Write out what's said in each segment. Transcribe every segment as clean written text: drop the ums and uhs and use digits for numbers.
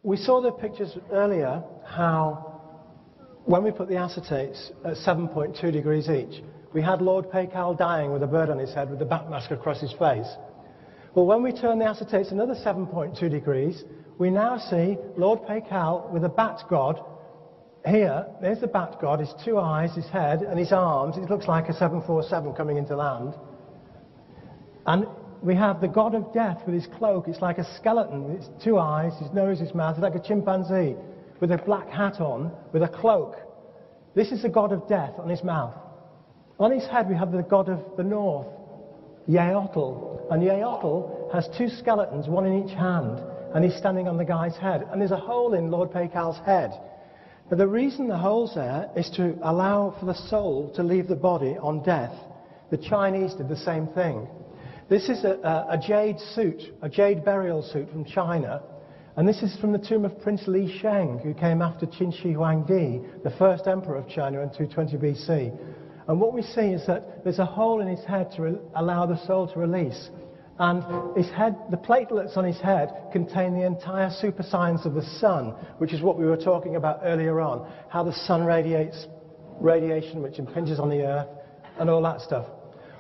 we saw the pictures earlier how when we put the acetates at 7.2 degrees each, we had Lord Paycal dying with a bird on his head with the bat mask across his face. Well, when we turn the acetates another 7.2 degrees, we now see Lord Paycal with a bat god. Here, there's the bat god, his two eyes, his head, and his arms. It looks like a 747 coming into land. And we have the god of death with his cloak. It's like a skeleton with its two eyes, his nose, his mouth. It's like a chimpanzee with a black hat on, with a cloak. This is the god of death on his mouth. On his head we have the god of the north, Yeotl. And Yeotl has two skeletons, one in each hand, and he's standing on the guy's head. And there's a hole in Lord Paycal's head. But the reason the hole's there is to allow for the soul to leave the body on death. The Chinese did the same thing. This is a jade suit, a jade burial suit from China. And this is from the tomb of Prince Li Sheng, who came after Qin Shi Huangdi, the first emperor of China in 220 BC. And what we see is that there's a hole in his head to allow the soul to release. And his head, the platelets on his head contain the entire super science of the sun, which is what we were talking about earlier on, how the sun radiates radiation which impinges on the earth and all that stuff.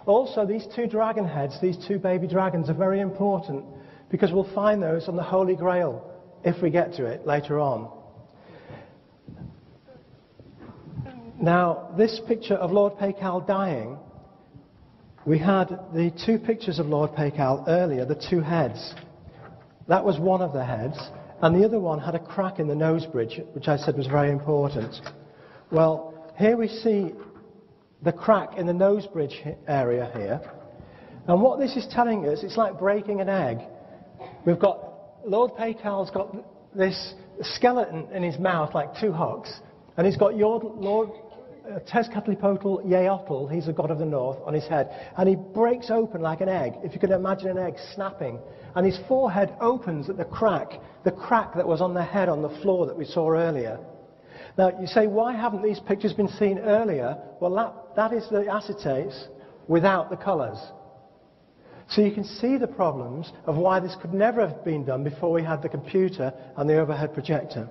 Also, these two dragon heads, these two baby dragons, are very important because we'll find those on the Holy Grail if we get to it later on. Now, this picture of Lord Paycal dying, we had the two pictures of Lord Paycal earlier, the two heads. That was one of the heads, and the other one had a crack in the nose bridge, which I said was very important. Well, here we see the crack in the nose bridge area here. And what this is telling us, it's like breaking an egg. We've got, Lord Paycal's got this skeleton in his mouth like two hooks, and he's got Lord Tezcatlipoca Yeotl, he's the god of the north, on his head. And he breaks open like an egg, if you can imagine an egg snapping. And his forehead opens at the crack that was on the head on the floor that we saw earlier. Now, you say, why haven't these pictures been seen earlier? Well, that is the acetates without the colours. So you can see the problems of why this could never have been done before we had the computer and the overhead projector.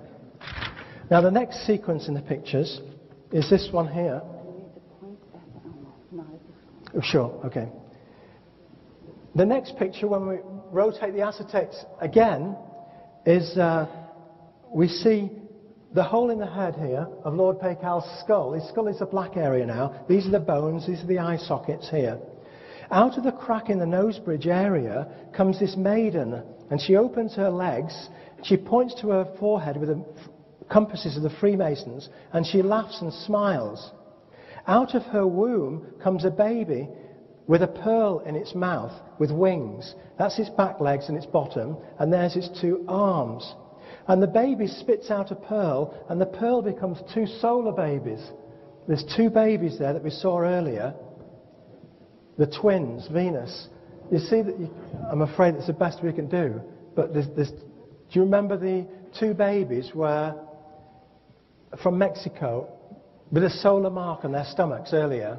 Now, the next sequence in the pictures is this one here. Oh, sure, okay. The next picture, when we rotate the acetates again, is we see the hole in the head here of Lord Paycal's skull. His skull is a black area now. These are the bones, these are the eye sockets here. Out of the crack in the nose bridge area comes this maiden, and she opens her legs, she points to her forehead with the compasses of the Freemasons, and she laughs and smiles. Out of her womb comes a baby with a pearl in its mouth with wings. That's its back legs and its bottom, and there's its two arms. And the baby spits out a pearl, and the pearl becomes two solar babies. There's two babies there that we saw earlier, the twins, Venus. You see that, I'm afraid it's the best we can do, but do you remember the two babies were from Mexico with a solar mark on their stomachs earlier?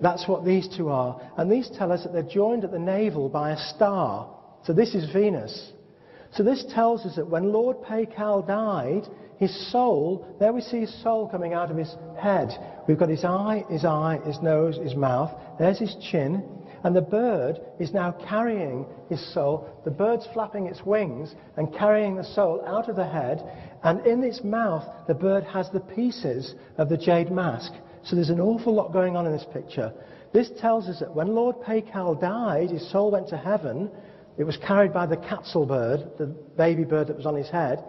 That's what these two are. And these tell us that they're joined at the navel by a star. So this is Venus. So this tells us that when Lord Paycal died, his soul, there we see his soul coming out of his head. We've got his eye, his nose, his mouth. There's his chin. And the bird is now carrying his soul. The bird's flapping its wings and carrying the soul out of the head. And in its mouth, the bird has the pieces of the jade mask. So there's an awful lot going on in this picture. This tells us that when Lord Paycal died, his soul went to heaven. It was carried by the Quetzal bird, the baby bird that was on his head.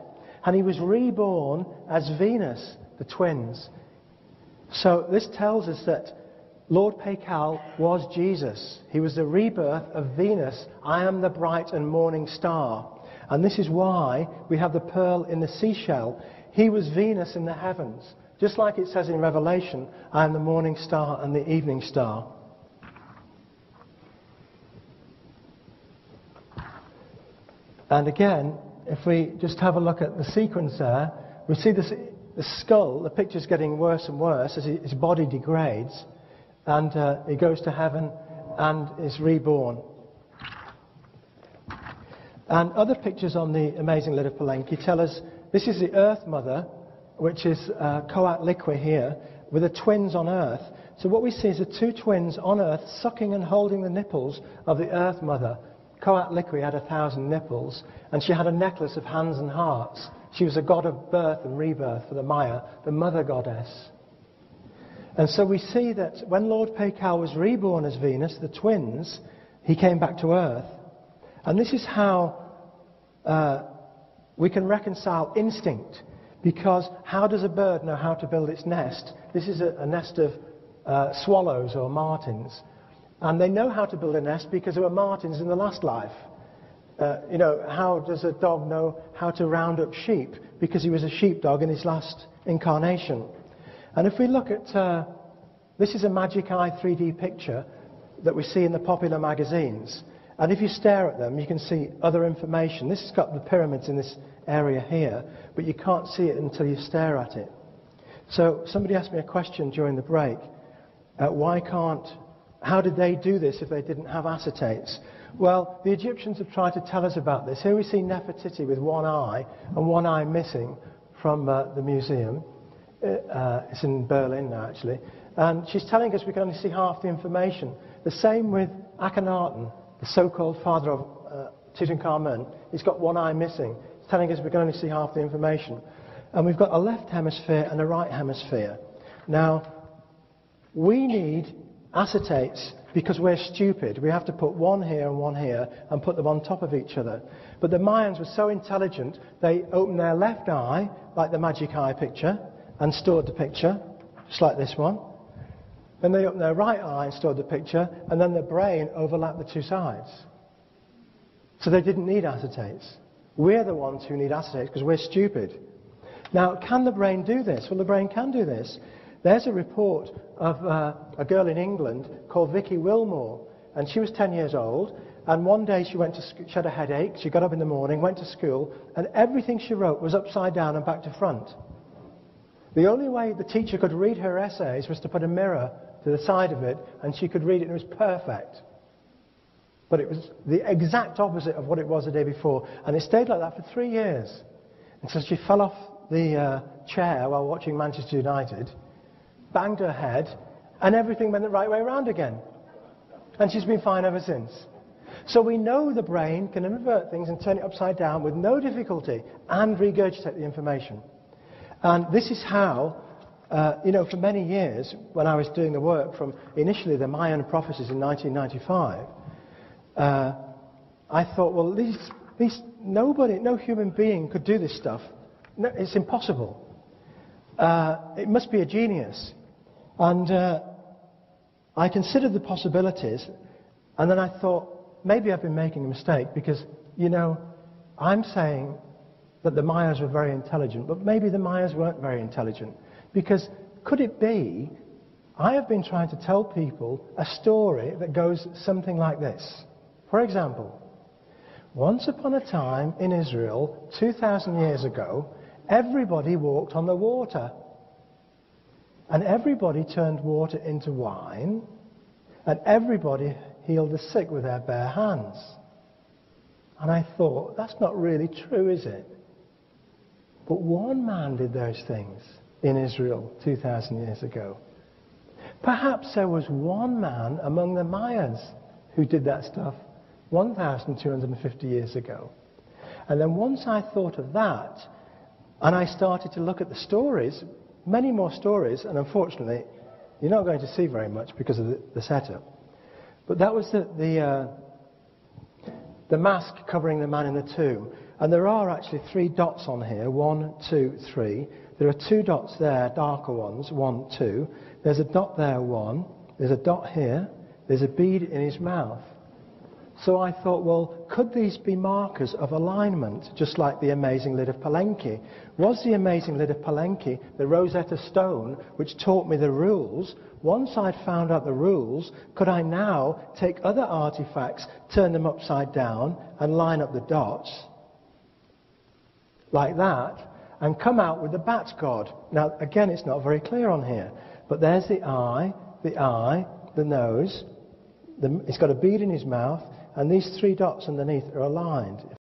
And he was reborn as Venus, the twins. So this tells us that Lord Paycal was Jesus. He was the rebirth of Venus. I am the bright and morning star. And this is why we have the pearl in the seashell. He was Venus in the heavens. Just like it says in Revelation, I am the morning star and the evening star. And again, if we just have a look at the sequence there, we see the skull, the picture's getting worse and worse as his body degrades, and he goes to heaven and is reborn. And other pictures on the amazing lid of Palenque tell us this is the Earth Mother, which is Coatlicue here, with the twins on Earth. So what we see is the two twins on Earth sucking and holding the nipples of the Earth Mother. Coatlicue had 1,000 nipples, and she had a necklace of hands and hearts. She was a god of birth and rebirth for the Maya, the mother goddess. And so we see that when Lord Paikau was reborn as Venus, the twins, he came back to Earth. And this is how we can reconcile instinct, because how does a bird know how to build its nest? This is a nest of swallows or martins. And they know how to build a nest because there were martins in the last life. How does a dog know how to round up sheep? Because he was a sheepdog in his last incarnation. And if we look at, this is a Magic Eye 3D picture that we see in the popular magazines. And if you stare at them, you can see other information. This has got the pyramids in this area here, but you can't see it until you stare at it. So somebody asked me a question during the break. How did they do this if they didn't have acetates? Well, the Egyptians have tried to tell us about this. Here we see Nefertiti with one eye, and one eye missing from the museum. It's in Berlin now, actually. And she's telling us we can only see half the information. The same with Akhenaten, the so-called father of Tutankhamun. He's got one eye missing. It's telling us we can only see half the information. And we've got a left hemisphere and a right hemisphere. Now, we need acetates because we're stupid. We have to put one here and put them on top of each other. But the Mayans were so intelligent, they opened their left eye, like the Magic Eye picture, and stored the picture, just like this one. Then they opened their right eye and stored the picture, and then the brain overlapped the two sides. So they didn't need acetates. We're the ones who need acetates because we're stupid. Now, can the brain do this? Well, the brain can do this. There's a report of a girl in England called Vicky Wilmore, and she was 10 years old, and one day she had a headache, she got up in the morning, went to school, and everything she wrote was upside down and back to front. The only way the teacher could read her essays was to put a mirror to the side of it, and she could read it, and it was perfect. But it was the exact opposite of what it was the day before, and it stayed like that for 3 years. And so she fell off the chair while watching Manchester United, banged her head, and everything went the right way around again. And she's been fine ever since. So we know the brain can invert things and turn it upside down with no difficulty and regurgitate the information. And this is how, for many years, when I was doing the work from initially the Mayan prophecies in 1995, I thought, well, no human being could do this stuff. No, it's impossible. It must be a genius. And I considered the possibilities, and then I thought, maybe I've been making a mistake, because, I'm saying that the Mayas were very intelligent, but maybe the Mayas weren't very intelligent. Because could it be, I have been trying to tell people a story that goes something like this. For example, once upon a time in Israel, 2,000 years ago, everybody walked on the water. And everybody turned water into wine, and everybody healed the sick with their bare hands. And I thought, that's not really true, is it? But one man did those things in Israel 2,000 years ago. Perhaps there was one man among the Mayans who did that stuff 1,250 years ago. And then once I thought of that, and I started to look at the stories, many more stories, and unfortunately, you're not going to see very much because of the setup. But that was the mask covering the man in the tomb. And there are actually 3 dots on here, 1, 2, 3. There are 2 dots there, darker ones, 1, 2. There's a dot there, 1. There's a dot here. There's a bead in his mouth. So I thought, well, could these be markers of alignment, just like the amazing lid of Palenque? Was the amazing lid of Palenque the Rosetta Stone, which taught me the rules? Once I'd found out the rules, could I now take other artifacts, turn them upside down, and line up the dots, like that, and come out with the bat god? Now, again, it's not very clear on here, but there's the eye, the nose, he's got a bead in his mouth, and these 3 dots underneath are aligned. If